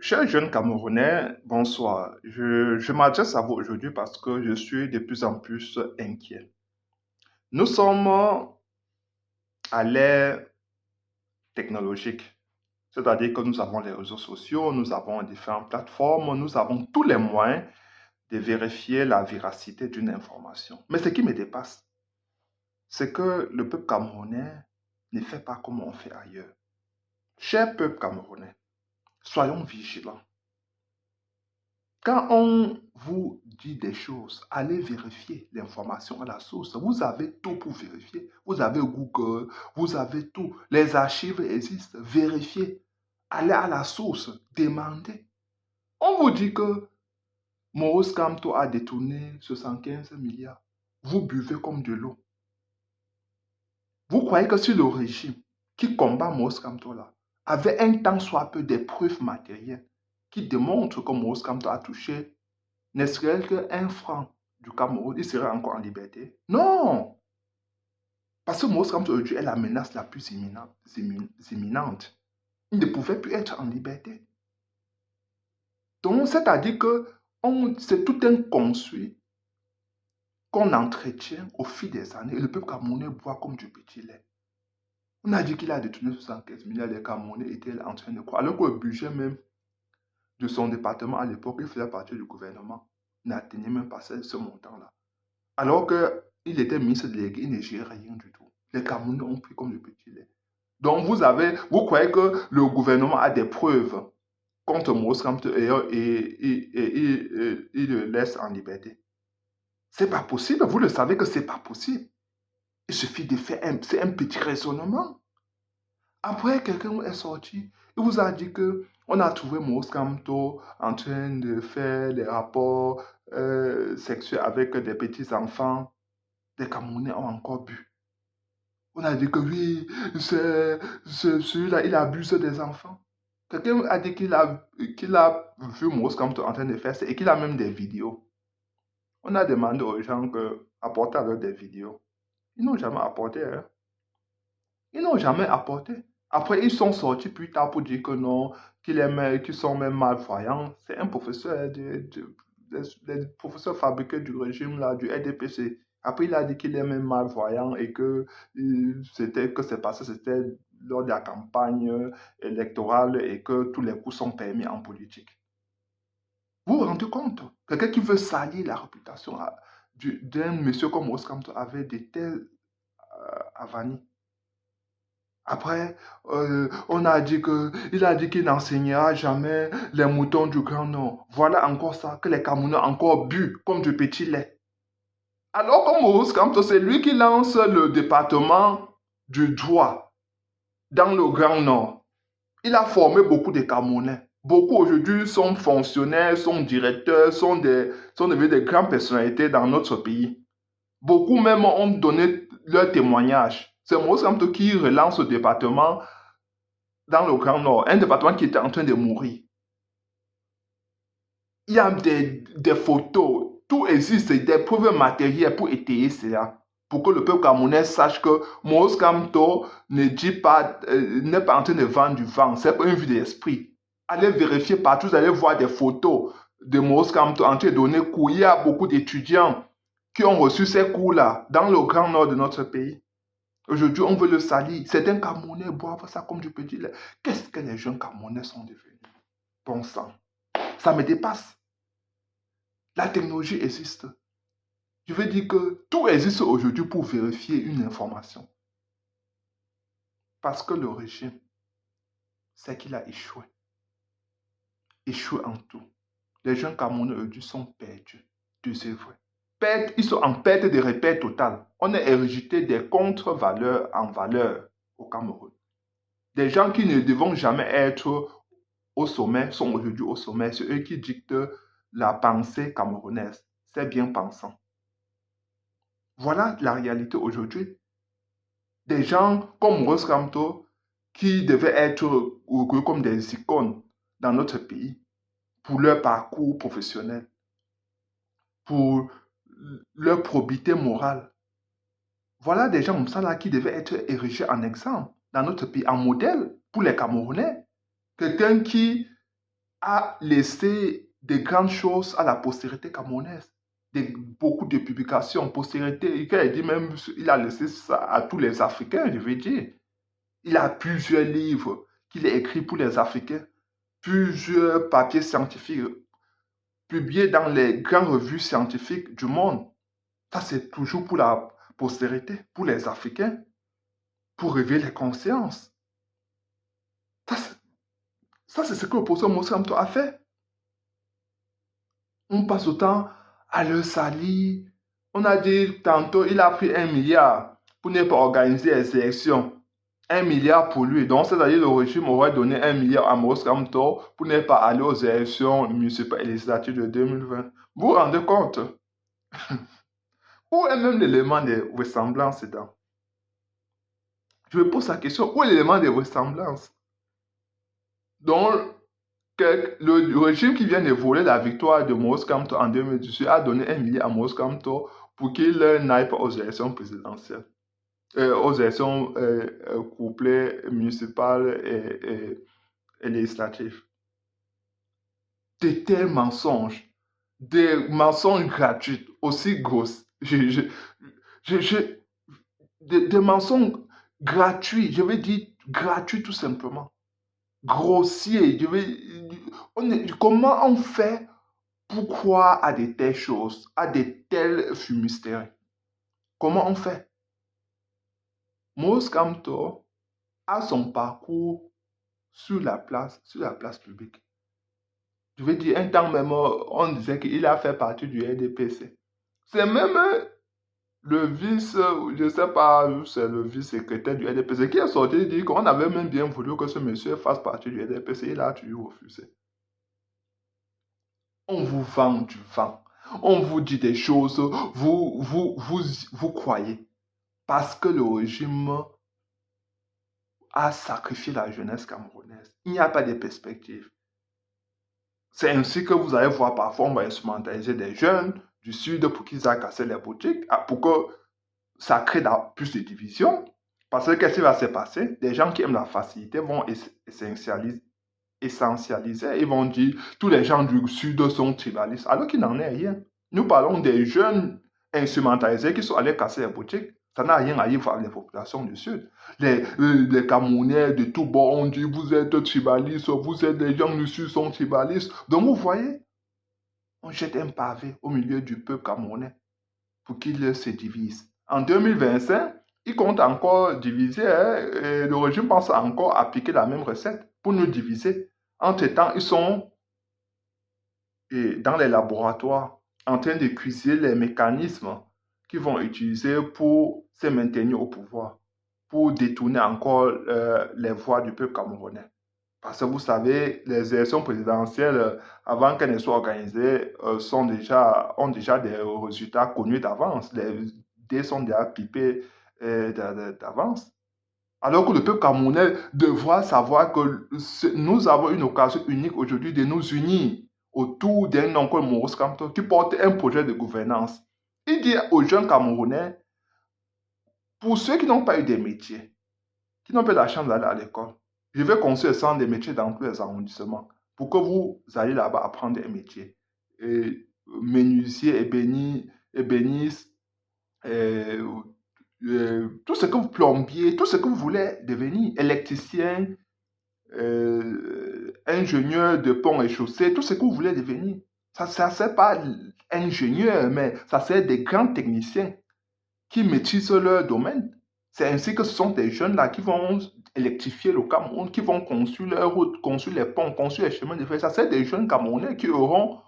Chers jeunes Camerounais, bonsoir. Je m'adresse à vous aujourd'hui parce que je suis de plus en plus inquiet. Nous sommes à l'ère technologique, c'est-à-dire que nous avons les réseaux sociaux, nous avons différentes plateformes, nous avons tous les moyens de vérifier la véracité d'une information. Mais ce qui me dépasse, c'est que le peuple camerounais ne fait pas comme on fait ailleurs. Cher peuple camerounais, soyons vigilants. Quand on vous dit des choses, allez vérifier l'information à la source. Vous avez tout pour vérifier. Vous avez Google, vous avez tout. Les archives existent. Vérifiez. Allez à la source. Demandez. On vous dit que Maurice Kamto a détourné 75 milliards. Vous buvez comme de l'eau. Vous croyez que si le régime qui combat Maurice Kamto là avait un tant soit peu des preuves matérielles qui démontrent que Maurice Kamto a touché ne serait-ce qu'un franc du Cameroun, il serait encore en liberté? Non! Parce que Maurice Kamto aujourd'hui est la menace la plus imminente. Il ne pouvait plus être en liberté. Donc, c'est-à-dire que c'est tout un construit qu'on entretient au fil des années et le peuple camerounais boit comme du petit lait. On a dit qu'il a détourné 75 milliards, les Camerounais étaient en train de croire. Alors que le budget même de son département à l'époque, il faisait partie du gouvernement, n'atteignait même pas ce montant-là. Alors qu'il était ministre délégué, il ne gérait rien du tout. Les Camerounais ont pris comme du petit lait. Donc vous croyez que le gouvernement a des preuves contre Maurice Kamto et il le laisse en liberté. C'est pas possible, vous le savez que c'est pas possible. Il suffit de faire un petit raisonnement. Après, quelqu'un est sorti, il vous a dit que on a trouvé Maurice Kamto en train de faire des rapports sexuels avec des petits enfants. Les Camerounais ont encore bu. On a dit que oui, celui-là, il abuse des enfants. Quelqu'un a dit qu'il a vu Maurice Kamto en train de faire ça et qu'il a même des vidéos. On a demandé aux gens d'apporter avec des vidéos. Ils n'ont jamais apporté. Hein. Ils n'ont jamais apporté. Après, ils sont sortis plus tard pour dire que non, qu'ils sont même malvoyants. C'est un professeur, des professeurs fabriqués du régime, là, du RDPC. Après, il a dit qu'il est même malvoyant et que c'est parce que c'était lors de la campagne électorale et que tous les coups sont permis en politique. Vous vous rendez compte? Quelqu'un qui veut salir la réputation d'un monsieur comme Maurice Kamto avec de telles avanies. Après, il a dit qu'il n'enseignera jamais les moutons du Grand Nord. Voilà encore ça, que les Camerounais ont encore bu comme du petit lait. Alors que Maurice Kamto, c'est lui qui lance le département du droit dans le Grand Nord. Il a formé beaucoup de Camerounais. Beaucoup aujourd'hui sont fonctionnaires, sont directeurs, sont devenus des grandes personnalités dans notre pays. Beaucoup même ont donné leur témoignage. C'est Maurice Kamto qui relance le département dans le Grand Nord, un département qui était en train de mourir. Il y a des photos, tout existe, des preuves matérielles pour étayer cela, pour que le peuple camerounais sache que Maurice Kamto n'est pas en train de vendre du vent, c'est pas une vue de l'esprit. Allez vérifier partout, vous allez voir des photos de Maurice Kamto en train de donner cours. Il y a beaucoup d'étudiants qui ont reçu ces cours-là dans le Grand Nord de notre pays. Aujourd'hui, on veut le salir. Certains Camerounais boivent ça comme du petit lait. Qu'est-ce que les jeunes Camerounais sont devenus? Bon sang. Ça me dépasse. La technologie existe. Je veux dire que tout existe aujourd'hui pour vérifier une information. Parce que le régime, c'est qu'il a échoué. Échoué en tout. Les jeunes Camerounais aujourd'hui sont perdus. C'est vrai. Ils sont en perte de repère total. On a hérité des contre-valeurs en valeur au Cameroun. Des gens qui ne devront jamais être au sommet sont aujourd'hui au sommet. C'est eux qui dictent la pensée camerounaise. C'est bien pensant. Voilà la réalité aujourd'hui. Des gens comme Maurice Kamto qui devaient être reconnus comme des icônes dans notre pays pour leur parcours professionnel, pour leur probité morale. Voilà des gens comme ça là qui devaient être érigés en exemple dans notre pays, en modèle pour les Camerounais. Quelqu'un qui a laissé de grandes choses à la postérité camerounaise. Beaucoup de publications, postérité. Il dit même, il a laissé ça à tous les Africains, je veux dire. Il a plusieurs livres qu'il a écrits pour les Africains, plusieurs papiers scientifiques publiés dans les grandes revues scientifiques du monde. Ça, c'est toujours pour la postérité, pour les Africains, pour réveiller les consciences. Ça, c'est ce que le professeur Moussa Amto a fait. On passe autant à le salir. On a dit tantôt, il a pris 1 milliard pour ne pas organiser les élections. 1 milliard pour lui. Donc, c'est-à-dire le régime aurait donné 1 milliard à Maurice Kamto pour ne pas aller aux élections municipales et législatives de 2020. Vous vous rendez compte? Où est même l'élément de ressemblance dedans? Je me pose la question, où est l'élément de ressemblance? Donc, le régime qui vient de voler la victoire de Maurice Kamto en 2018 a donné 1 milliard à Maurice Kamto pour qu'il n'aille pas aux élections présidentielles, aux élections couplées municipales et législatives. Des tels mensonges, des mensonges gratuits, aussi grosses. Des mensonges gratuits, je veux dire gratuits tout simplement. Grossiers. Comment on fait pour croire à de telles choses, à de tels fumisteries? Comment on fait? Maurice Kamto a son parcours sur la place publique. Je veux dire, un temps même, on disait qu'il a fait partie du RDPC. C'est même le vice, je ne sais pas, c'est le vice-secrétaire du RDPC qui est sorti et dit qu'on avait même bien voulu que ce monsieur fasse partie du RDPC. Il a toujours refusé. On vous vend du vent. On vous dit des choses, vous croyez. Parce que le régime a sacrifié la jeunesse camerounaise. Il n'y a pas de perspective. C'est ainsi que vous allez voir parfois, on va instrumentaliser des jeunes du Sud pour qu'ils aillent casser les boutiques, pour que ça crée plus de divisions. Parce que qu'est-ce qui va se passer? Des gens qui aiment la facilité vont essentialiser. Ils vont dire tous les gens du Sud sont tribalistes, alors qu'il n'en est rien. Nous parlons des jeunes instrumentalisés qui sont allés casser les boutiques. Ça n'a rien à voir avec les populations du Sud. Les Camerounais de tout bord ont dit vous êtes tribalistes, vous êtes des gens du Sud sont tribalistes. Donc vous voyez, on jette un pavé au milieu du peuple camerounais pour qu'il se divise. En 2025, ils comptent encore diviser, hein, et le régime pense encore appliquer la même recette pour nous diviser. Entre-temps, ils sont dans les laboratoires en train de cuisiner les mécanismes qu'ils vont utiliser pour se maintenir au pouvoir, pour détourner encore les voix du peuple camerounais. Parce que vous savez, les élections présidentielles, avant qu'elles ne soient organisées, ont déjà des résultats connus d'avance. Les dés sont déjà pipés d'avance. Alors que le peuple camerounais devra savoir que nous avons une occasion unique aujourd'hui de nous unir autour d'un homme comme Maurice Kamto qui porte un projet de gouvernance. Il dit aux jeunes Camerounais, pour ceux qui n'ont pas eu des métiers, qui n'ont pas eu la chance d'aller à l'école, je vais construire un centre de métiers dans tous les arrondissements pour que vous alliez là-bas apprendre des métiers. Et menuisier, ébéniste, tout ce que vous plombiez, tout ce que vous voulez devenir, électricien, ingénieur de pont et chaussée, tout ce que vous voulez devenir. Ça ne sert pas ingénieur, mais ça sert des grands techniciens qui maîtrisent leur domaine. C'est ainsi que ce sont des jeunes-là qui vont électrifier le Cameroun, qui vont construire leurs routes, construire les ponts, construire les chemins de fer. Ça, c'est des jeunes Camerounais qui auront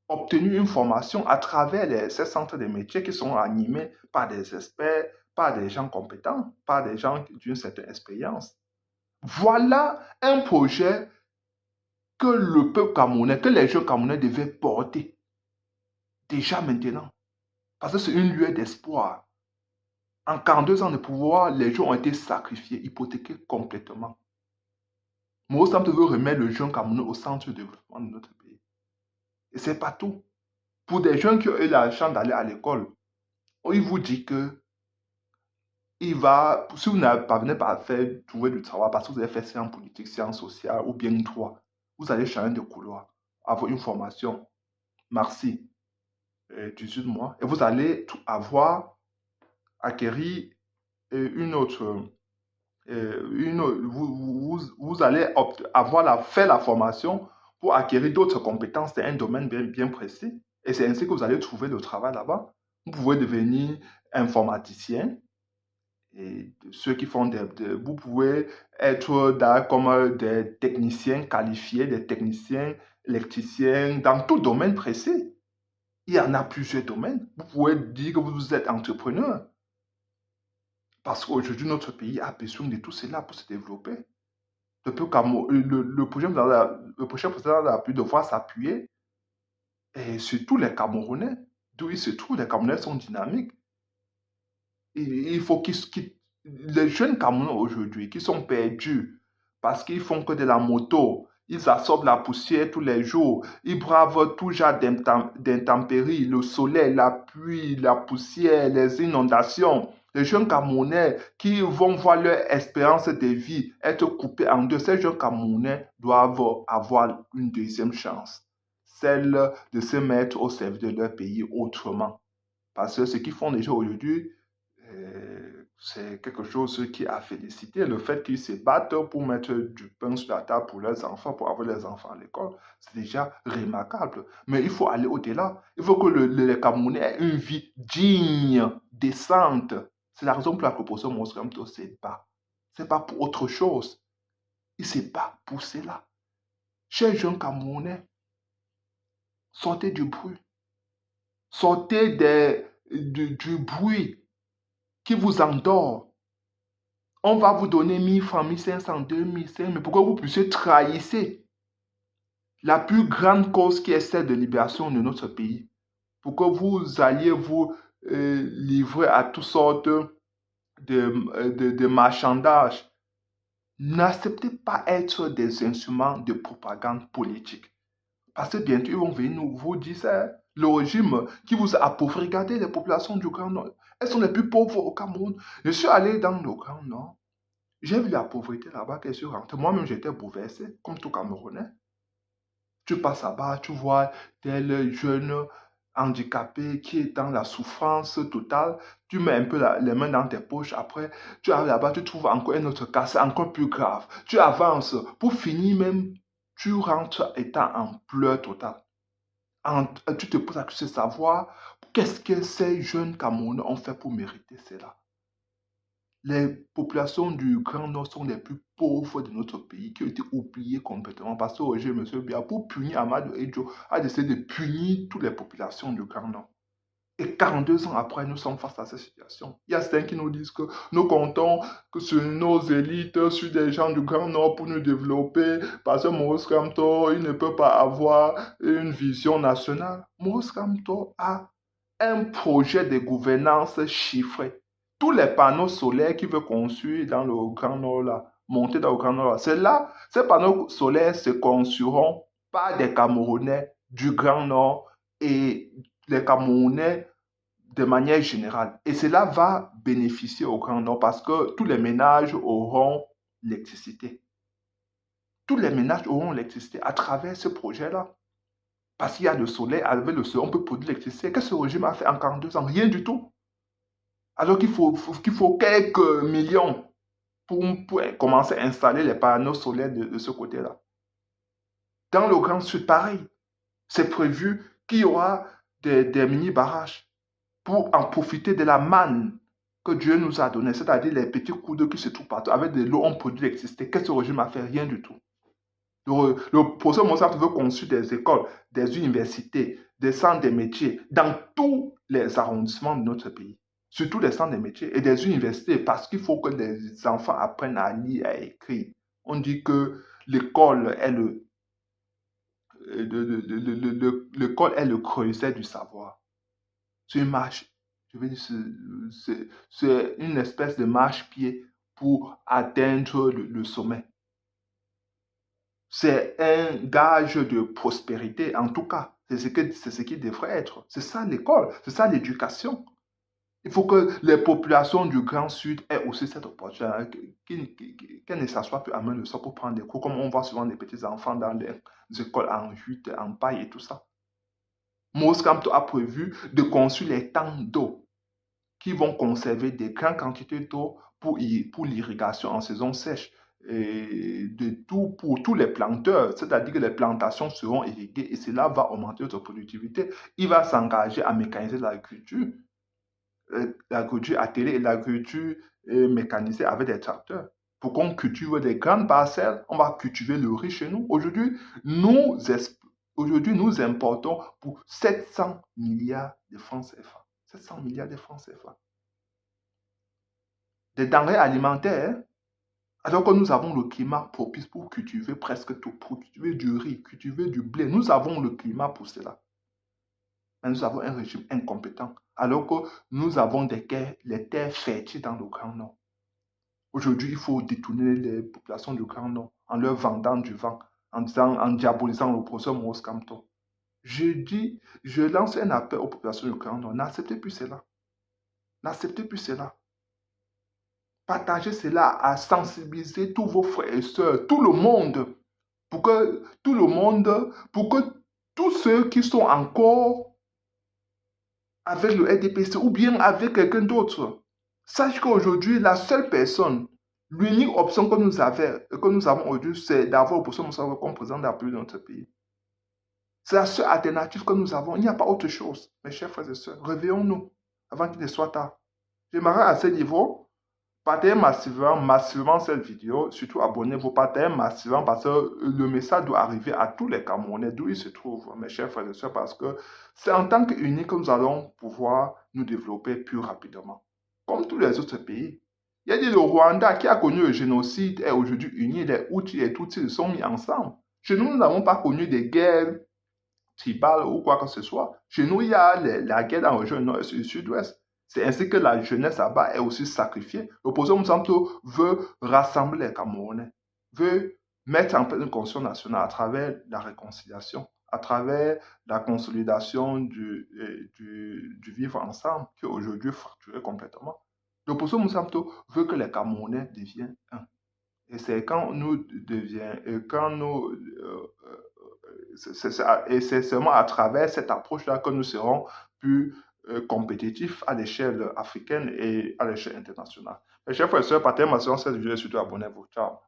obtenu une formation à travers ces centres de métiers qui sont animés par des experts, par des gens compétents, par des gens d'une certaine expérience. Voilà un projet que le peuple camerounais, que les jeunes camerounais devaient porter déjà maintenant. Parce que c'est une lueur d'espoir. En 42 ans de pouvoir, les gens ont été sacrifiés, hypothéqués complètement. Maurice Kamto veut remettre le jeune Camerounais au centre du développement de notre pays. Et c'est pas tout. Pour des jeunes qui ont eu la chance d'aller à l'école, il vous dit que si vous ne parvenez pas à trouver du travail parce que vous avez fait sciences politiques, sciences sociales ou bien droit, Vous allez changer de couloir, avoir une formation, merci, 18 mois, et vous allez avoir acquérir une autre, vous allez faire la formation pour acquérir d'autres compétences dans un domaine bien précis. Et c'est ainsi que vous allez trouver le travail là-bas. Vous pouvez devenir informaticien. Et ceux qui font vous pouvez être comme des techniciens qualifiés, des techniciens électriciens dans tout domaine précis. Il y en a plusieurs domaines. Vous pouvez dire que vous êtes entrepreneur. Parce qu'aujourd'hui, notre pays a besoin de tout cela pour se développer. Le prochain président de la République devra s'appuyer sur tous les Camerounais. D'où ils se trouvent, les Camerounais sont dynamiques. Il faut les jeunes Camerounais aujourd'hui qui sont perdus parce qu'ils font que de la moto, ils absorbent la poussière tous les jours, ils bravent tout genre d'intempéries, le soleil, la pluie, la poussière, les inondations. Les jeunes Camerounais qui vont voir leur espérance de vie être coupée en deux, ces jeunes Camerounais doivent avoir une deuxième chance, celle de se mettre au service de leur pays autrement. Parce que ce qu'ils font déjà aujourd'hui, c'est quelque chose qui a félicité. Le fait qu'ils se battent pour mettre du pain sur la table pour leurs enfants, pour avoir les enfants à l'école, c'est déjà remarquable. Mais il faut aller au-delà. Il faut que les Camerounais aient une vie digne, décente. C'est la raison pour laquelle le professeur Moscamto se bat. Ce n'est pas pour autre chose. Il se bat pour cela. Chers jeunes Camerounais, sortez du bruit. Sortez du bruit qui vous endort. On va vous donner 1000 francs, 1500, 2000, mais pourquoi vous puissiez trahir la plus grande cause qui est celle de libération de notre pays? Pourquoi vous alliez vous livrer à toutes sortes de marchandages? N'acceptez pas être des instruments de propagande politique. Parce que bientôt, ils vont venir vous dire ça. Le régime qui vous a appauvri, regardez les populations du Grand Nord. Elles sont les plus pauvres au Cameroun. Je suis allé dans le Grand Nord. J'ai vu la pauvreté là-bas qui est sur rentrée. Moi-même, j'étais bouleversé, comme tout Camerounais. Tu passes là-bas, tu vois tel jeune handicapé qui est dans la souffrance totale. Tu mets un peu les mains dans tes poches. Après, tu arrives là-bas, tu trouves encore un autre cas, c'est encore plus grave. Tu avances. Pour finir même, tu rentres étant en pleurs total. Tu te poses la question de savoir qu'est-ce que ces jeunes Camerounais ont fait pour mériter cela. Les populations du Grand Nord sont les plus pauvres de notre pays, qui ont été oubliées complètement parce que Roger M. Biya, pour punir Amadou Edjo, a décidé de punir toutes les populations du Grand Nord. Et 42 ans après, nous sommes face à cette situation. Il y a certains qui nous disent que nous comptons que sur nos élites, sur des gens du Grand Nord pour nous développer, parce que Maurice Kamto, il ne peut pas avoir une vision nationale. Maurice Kamto a un projet de gouvernance chiffré. Tous les panneaux solaires qu'il veut construire dans le Grand Nord, là, monter dans le Grand Nord, c'est là, ces panneaux solaires se construiront par des Camerounais du Grand Nord et les Camerounais de manière générale. Et cela va bénéficier au Grand Nord parce que tous les ménages auront l'électricité. Tous les ménages auront l'électricité à travers ce projet-là. Parce qu'il y a le soleil, avec le soleil, on peut produire l'électricité. Qu'est-ce que ce régime a fait en 42 ans? Rien du tout. Alors qu'il faut quelques millions pour commencer à installer les panneaux solaires de ce côté-là. Dans le Grand Sud, pareil. C'est prévu qu'il y aura des mini-barrages pour en profiter de la manne que Dieu nous a donnée, c'est-à-dire les petits coups d'eau qui se trouvent partout. Avec de l'eau, on produit l'électricité. Qu'est-ce que ce régime a fait? Rien du tout. Le professeur Monsart veut construire des écoles, des universités, des centres de métiers dans tous les arrondissements de notre pays. Surtout les centres de métiers et des universités parce qu'il faut que les enfants apprennent à lire, à écrire. On dit que l'école est l'école est le creuset du savoir. C'est une marche, je veux dire, c'est une espèce de marche-pied pour atteindre le sommet. C'est un gage de prospérité, en tout cas. C'est ce qui devrait être. C'est ça l'école, c'est ça l'éducation. Il faut que les populations du Grand Sud aient aussi cette opportunité, qu'elles ne s'assoient plus à main le sol pour prendre des cours, comme on voit souvent des petits enfants dans les écoles en hutte, en paille et tout ça. Moïse Kamto a prévu de construire les tanks d'eau qui vont conserver des grandes quantités d'eau pour l'irrigation en saison sèche. Et pour tous les planteurs, c'est-à-dire que les plantations seront irriguées et cela va augmenter notre productivité. Il va s'engager à mécaniser l'agriculture attelée et l'agriculture mécanisée avec des tracteurs. Pour qu'on cultive des grandes parcelles, on va cultiver le riz chez nous. Aujourd'hui, nous importons pour 700 milliards de francs CFA. 700 milliards de francs CFA. Des denrées alimentaires, alors que nous avons le climat propice pour cultiver presque tout, pour cultiver du riz, cultiver du blé. Nous avons le climat pour cela. Mais nous avons un régime incompétent, alors que nous avons les terres fertiles dans le Grand Nord. Aujourd'hui, il faut détourner les populations du Grand Nord en leur vendant du vent, en diabolisant le professeur Maurice Kamto. Je lance un appel aux populations du Grand Nord. N'acceptez plus cela. N'acceptez plus cela. Partagez cela à sensibiliser tous vos frères et sœurs, tout le monde, pour que tous ceux qui sont encore avec le RDPC ou bien avec quelqu'un d'autre, sache qu'aujourd'hui, la seule personne, l'unique option que nous avons aujourd'hui, c'est d'avoir le professeur Moussa comme président de la République de notre pays. C'est la seule alternative que nous avons. Il n'y a pas autre chose. Mes chers frères et sœurs, réveillons-nous avant qu'il ne soit tard. J'aimerais à ce niveau, partagez massivement cette vidéo, surtout abonnez-vous, partagez massivement parce que le message doit arriver à tous les Camerounais d'où ils se trouvent, mes chers frères et sœurs, parce que c'est en tant qu'unis que nous allons pouvoir nous développer plus rapidement. Comme tous les autres pays. Il y a dit le Rwanda qui a connu le génocide est aujourd'hui uni, les Hutus et Tutsis sont mis ensemble. Chez nous, nous n'avons pas connu des guerres tribales ou quoi que ce soit. Chez nous, il y a la guerre dans le région nord et sud-ouest. C'est ainsi que la jeunesse là-bas est aussi sacrifiée. L'opposition Moussanto veut rassembler les Camerounais, veut mettre en place une conscience nationale à travers la réconciliation, à travers la consolidation du vivre ensemble qui est aujourd'hui fracturé complètement. L'opposition Moussanto veut que les Camerounais deviennent un. Et c'est quand nous deviens, quand nous, et c'est seulement à travers cette approche-là que nous serons plus compétitifs à l'échelle africaine et à l'échelle internationale. Mes chers frères et sœurs, partagez ma séance cette vidéo et surtout abonnez-vous. Ciao.